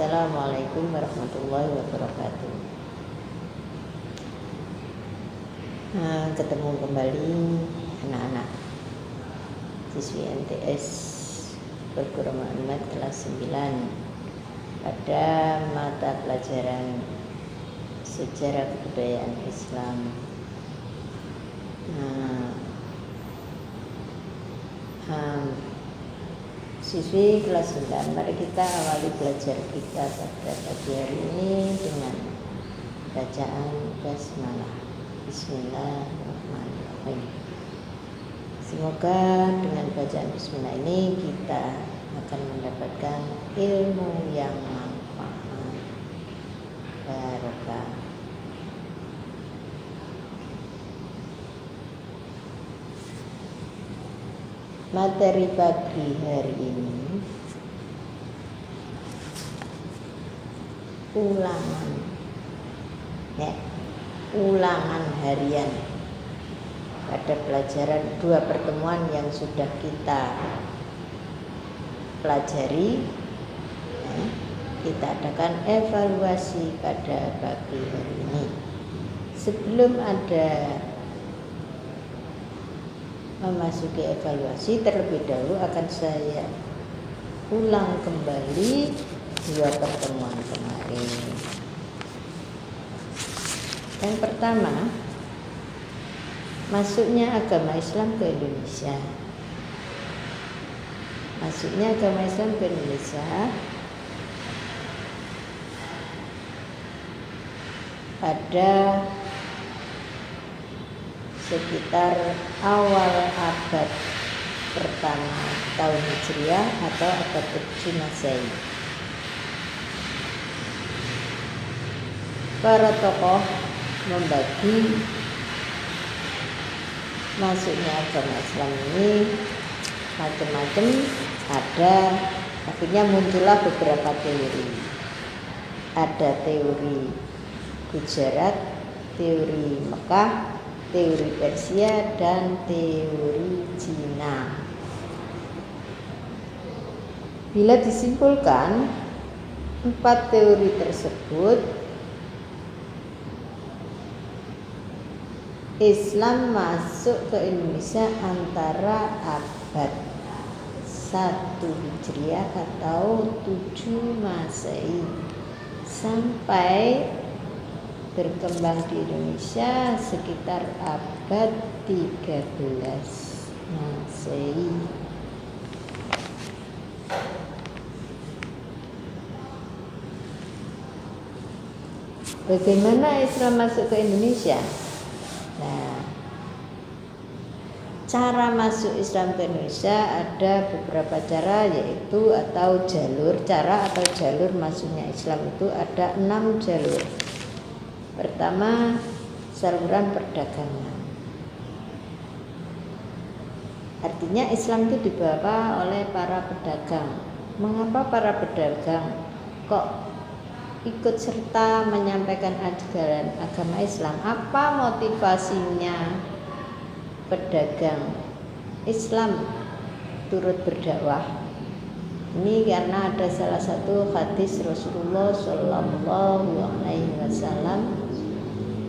Assalamualaikum warahmatullahi wabarakatuh. Ketemu kembali anak-anak siswi NTS Perguruan Muhammad kelas 9 pada mata pelajaran Sejarah Kebudayaan Islam. Siswi kelas 9, mari kita awali belajar kita pada pagi hari ini dengan bacaan basmalah. Bismillahirrahmanirrahim. Semoga dengan bacaan bismillah ini kita akan mendapatkan ilmu yang manfaat, barokah. Materi pagi hari ini ulangan harian pada pelajaran 2 pertemuan yang sudah kita pelajari. Kita adakan evaluasi pada pagi hari ini. Sebelum ada memasuki evaluasi, terlebih dahulu akan saya ulang kembali 2 pertemuan kemarin. Yang pertama, masuknya agama Islam ke Indonesia. Masuknya agama Islam ke Indonesia pada sekitar awal abad pertama tahun Hijriah atau abad ke-7 Masehi. Para tokoh membagi masuknya agama Islam ini macam-macam. Akhirnya muncullah beberapa teori. Ada teori Gujarat, teori Mekah, teori Persia, dan teori Cina. Bila disimpulkan 4 teori tersebut, Islam masuk ke Indonesia antara abad 1 Hijriah atau 7 Masehi sampai berkembang di Indonesia sekitar abad 13 Masehi. Bagaimana Islam masuk ke Indonesia? Nah, cara masuk Islam ke Indonesia ada beberapa cara, yaitu cara jalur masuknya Islam itu ada 6 jalur. Pertama, saluran perdagangan. Artinya Islam itu dibawa oleh para pedagang. Mengapa para pedagang kok ikut serta menyampaikan ajaran agama Islam? Apa motivasinya pedagang Islam turut berdakwah? Ini karena ada salah satu hadis Rasulullah Shallallahu Alaihi Wasallam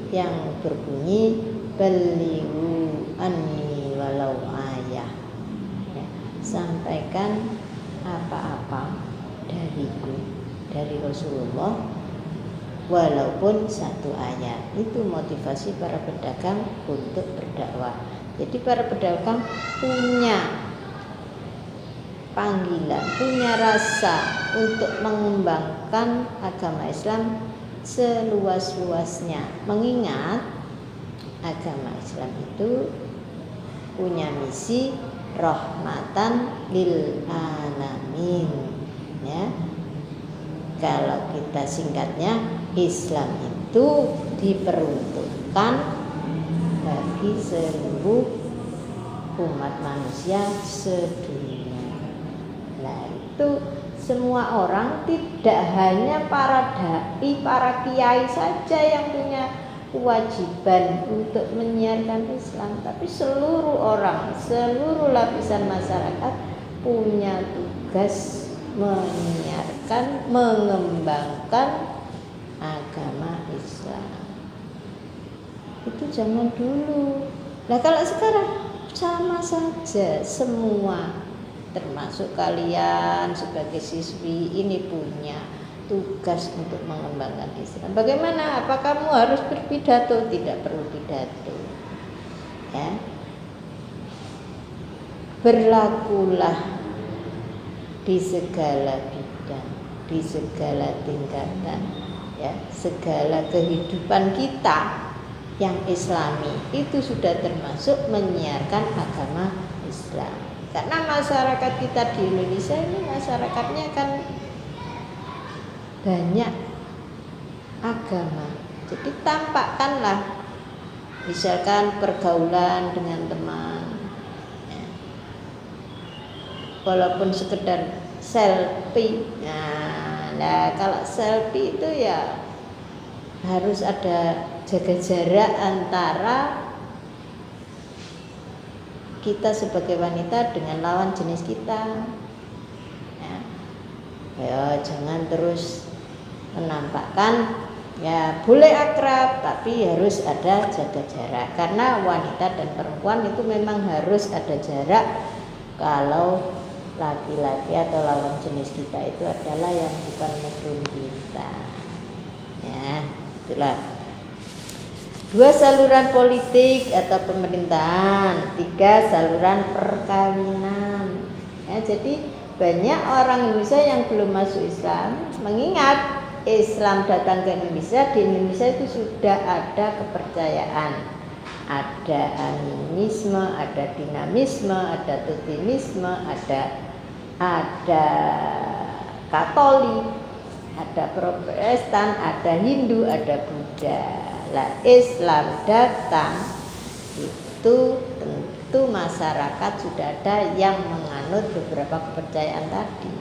yang berbunyi balighu anni walau ayah. Sampaikan apa-apa dariku, dari Rasulullah, walaupun 1 ayat. Itu motivasi para pedagang untuk berdakwah. Jadi para pedagang punya panggilan, punya rasa untuk mengembangkan agama Islam seluas-luasnya, mengingat agama Islam itu punya misi rahmatan lil alamin, ya. Kalau kita singkatnya, Islam itu diperuntukkan bagi seluruh umat manusia sedunia. Nah, itu semua orang, tidak hanya para dai, para kiai saja yang punya kewajiban untuk menyiarkan Islam, tapi seluruh orang, seluruh lapisan masyarakat punya tugas menyiarkan, mengembangkan agama Islam. Itu zaman dulu. Nah kalau sekarang sama saja, semua termasuk kalian sebagai siswi ini punya tugas untuk mengembangkan Islam. Bagaimana? Apa kamu harus berpidato? Tidak perlu pidato. Ya. Berlakulah di segala bidang, di segala tingkatan, ya, segala kehidupan kita yang Islami itu sudah termasuk menyiarkan agama Islam. Karena masyarakat kita di Indonesia ini masyarakatnya kan banyak agama. Jadi tampakkanlah misalkan pergaulan dengan teman, ya, walaupun sekedar selfie. Nah, kalau selfie itu ya harus ada jaga jarak antara kita sebagai wanita dengan lawan jenis kita. Ya, jangan terus menampakkan, ya boleh akrab tapi harus ada jaga jarak, karena wanita dan perempuan itu memang harus ada jarak. Kalau laki-laki atau lawan jenis kita itu adalah yang bukan musuh kita, ya itulah. 2 saluran politik atau pemerintahan, 3 saluran perkawinan. Ya, jadi banyak orang Indonesia yang belum masuk Islam, mengingat Islam datang ke Indonesia. Di Indonesia itu sudah ada kepercayaan, ada animisme, ada dinamisme, ada totemisme, ada Katolik, ada Protestan, ada Hindu, ada Buddha. Lah Islam datang itu tentu masyarakat sudah ada yang menganut beberapa kepercayaan tadi.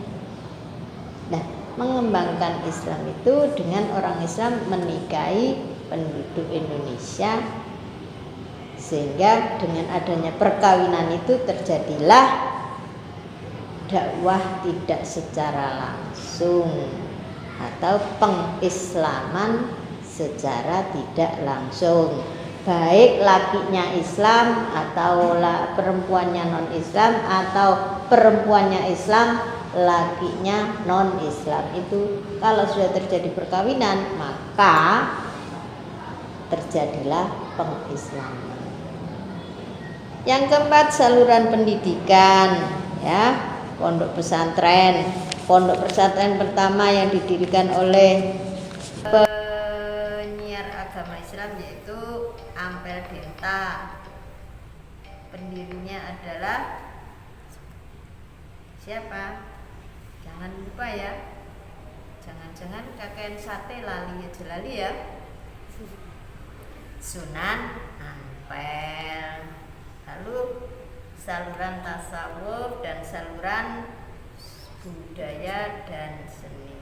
Nah, mengembangkan Islam itu dengan orang Islam menikahi penduduk Indonesia, sehingga dengan adanya perkawinan itu terjadilah dakwah tidak secara langsung atau pengislaman secara tidak langsung, baik lakinya Islam atau perempuannya non Islam, atau perempuannya Islam lakinya non Islam. Itu kalau sudah terjadi perkawinan maka terjadilah pengislaman. Yang keempat, saluran pendidikan, ya, pondok pesantren. Pondok pesantren pertama yang didirikan oleh penyiar agama Islam yaitu Ampel Denta. Pendirinya adalah siapa? Jangan lupa ya. Jangan-jangan kakek sate lali aja lali ya. Sunan Ampel. Lalu saluran tasawuf dan saluran budaya dan seni.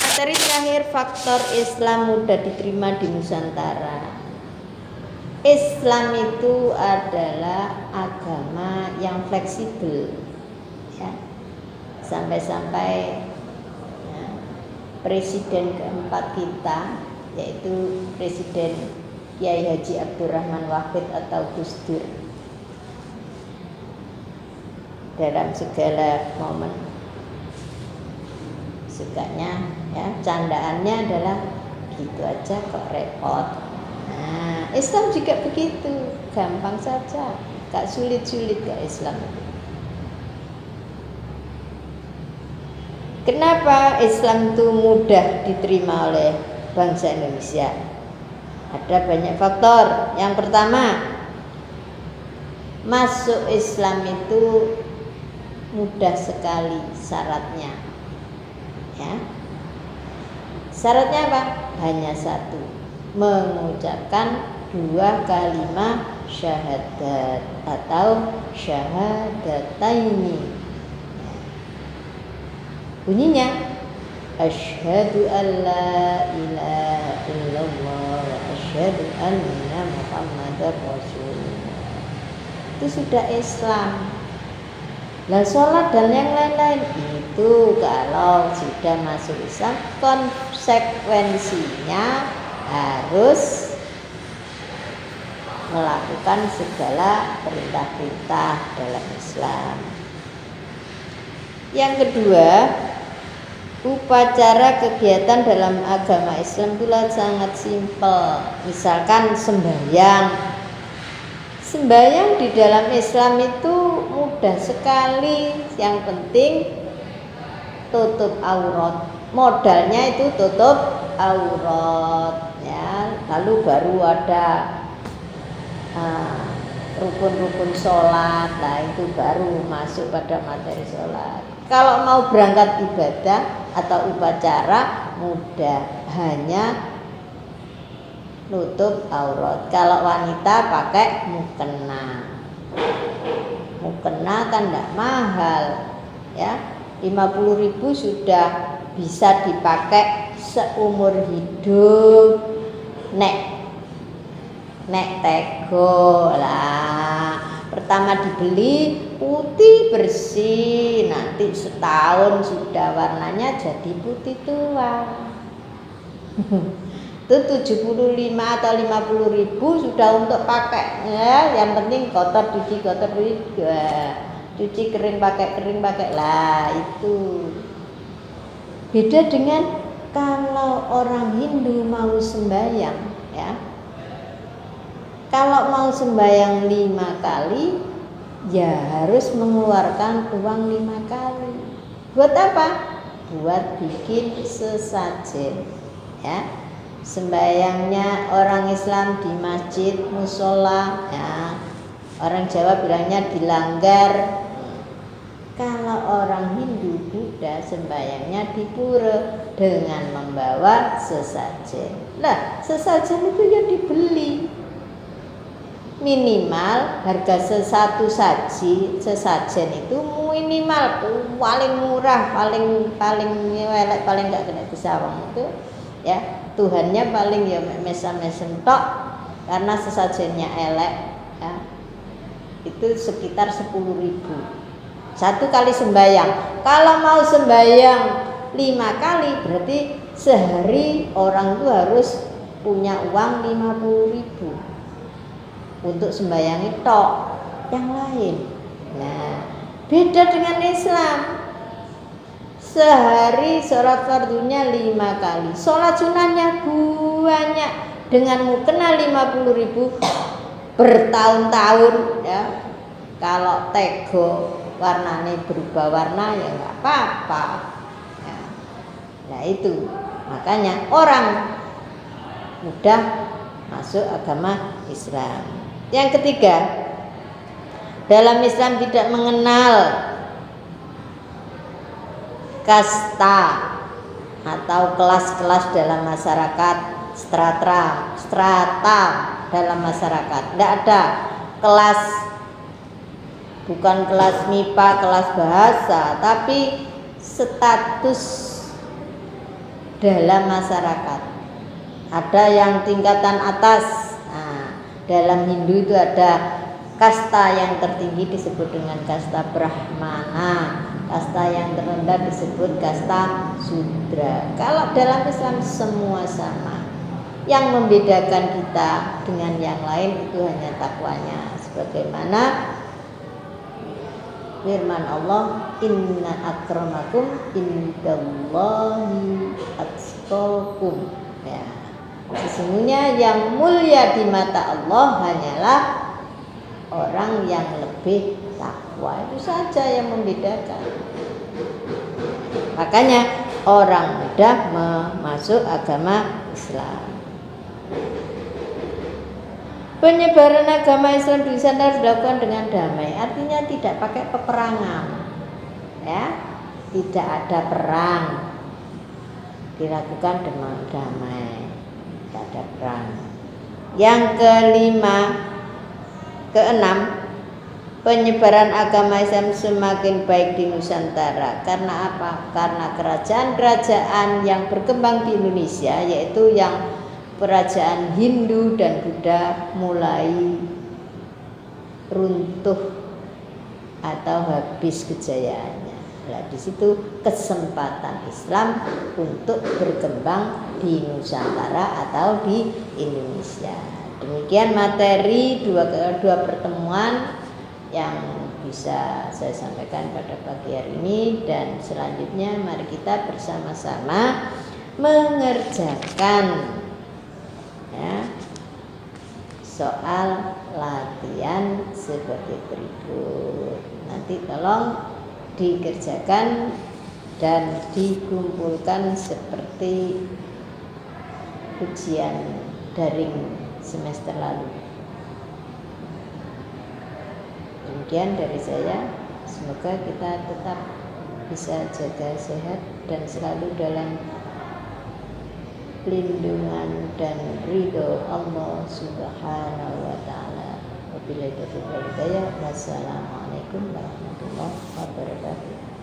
Materi terakhir, faktor Islam mudah diterima di Nusantara. Islam itu adalah agama yang fleksibel, ya. Sampai-sampai ya, presiden keempat kita, yaitu Presiden Kiai Haji Abdurrahman Wahid atau Gus Dur, dalam segala momen sukanya, ya, candaannya adalah gitu aja kok repot. Nah, Islam juga begitu, gampang saja, gak sulit-sulit ya Islam. Kenapa Islam itu mudah diterima oleh bangsa Indonesia? Ada banyak faktor. Yang pertama, masuk Islam itu mudah sekali syaratnya, ya. Syaratnya apa? Hanya satu, mengucapkan 2 kalimat syahadat atau syahadataini. Bunyinya asyhadu an la ilaha illallah wa asyhadu anna Muhammadar Rasulullah. itu sudah Islam. Lah sholat dan yang lain-lain itu kalau sudah masuk Islam konsekuensinya harus melakukan segala perintah-perintah dalam Islam. Yang kedua, upacara kegiatan dalam agama Islam itu sangat simpel. Misalkan sembahyang. Sembahyang di dalam Islam itu mudah sekali. Yang penting tutup aurat. Modalnya itu tutup aurat, ya. Lalu baru ada rukun-rukun sholat. Nah itu baru masuk pada materi sholat. Kalau mau berangkat ibadah atau upacara mudah, hanya nutup aurat. Kalau wanita pakai mukena. Mukena kan tidak mahal, ya. 50.000 sudah bisa dipakai seumur hidup. Nek tego lah. Pertama dibeli putih bersih, nanti setahun sudah warnanya jadi putih tua. Itu 75 atau 50.000 sudah untuk pakai, ya. Yang penting kotor cuci cuci kering pakai lah. Itu beda dengan kalau orang Hindu mau sembahyang, ya. Kalau mau sembahyang 5 kali, ya harus mengeluarkan uang 5 kali. Buat apa? Buat bikin sesajen, ya. Sembahyangnya orang Islam di masjid, musola, ya. Orang Jawa bilangnya di langgar. Kalau orang Hindu Buddha sembahyangnya di pura dengan membawa sesajen. Lah, sesajen itu ya dibeli. Minimal harga satu sesajen itu minimal paling murah, paling elek, paling enggak kena disawang itu, ya. Tuhannya paling ya mesem-mesem tok karena sesajennya elek, ya. Itu sekitar 10.000 satu kali sembahyang. Kalau mau sembahyang 5 kali berarti sehari orang itu harus punya uang 50.000 untuk sembahyang tok, yang lain. Nah, beda dengan Islam. Sehari sholat fardunya 5 kali, sholat sunahnya banyak. Dengan mukena 50.000 bertahun-tahun, ya. Kalau tego warnanya berubah warna ya nggak apa-apa, ya. Nah itu makanya orang mudah masuk agama Islam. Yang ketiga, dalam Islam tidak mengenal kasta atau kelas-kelas dalam masyarakat, strata dalam masyarakat. Tidak ada kelas, bukan kelas MIPA, kelas bahasa, tapi status dalam masyarakat. Ada yang tingkatan atas. Nah, dalam Hindu itu ada kasta yang tertinggi disebut dengan kasta Brahmana. Kasta yang terendah disebut kasta Sudra. Kalau dalam Islam semua sama. Yang membedakan kita dengan yang lain itu hanya takwanya. Sebagaimana firman Allah, inna akramakum indallahi atqakum. Ya. Sesungguhnya yang mulia di mata Allah hanyalah orang yang lebih takwa. Itu saja yang membedakan. Makanya orang mudah masuk agama Islam. Penyebaran agama Islam di sana harus dilakukan dengan damai. Artinya tidak pakai peperangan, ya, tidak ada perang, dilakukan dengan damai, tidak ada perang. Yang keenam, penyebaran agama Islam semakin baik di Nusantara. Karena apa? Karena kerajaan-kerajaan yang berkembang di Indonesia, yaitu yang kerajaan Hindu dan Buddha mulai runtuh atau habis kejayaannya. Nah, di situ kesempatan Islam untuk berkembang di Nusantara atau di Indonesia. Demikian materi dua pertemuan yang bisa saya sampaikan pada pagi hari ini, dan selanjutnya mari kita bersama-sama mengerjakan ya, soal latihan sebagai berikut. Nanti tolong dikerjakan dan dikumpulkan seperti ujian daring semester lalu. Demikian dari saya, semoga kita tetap bisa jaga sehat dan selalu dalam lindungan dan ridho Allah Subhanahu wa ta'ala. Wabillahi taufiq wal hidayah. Wassalamualaikum warahmatullahi wabarakatuh.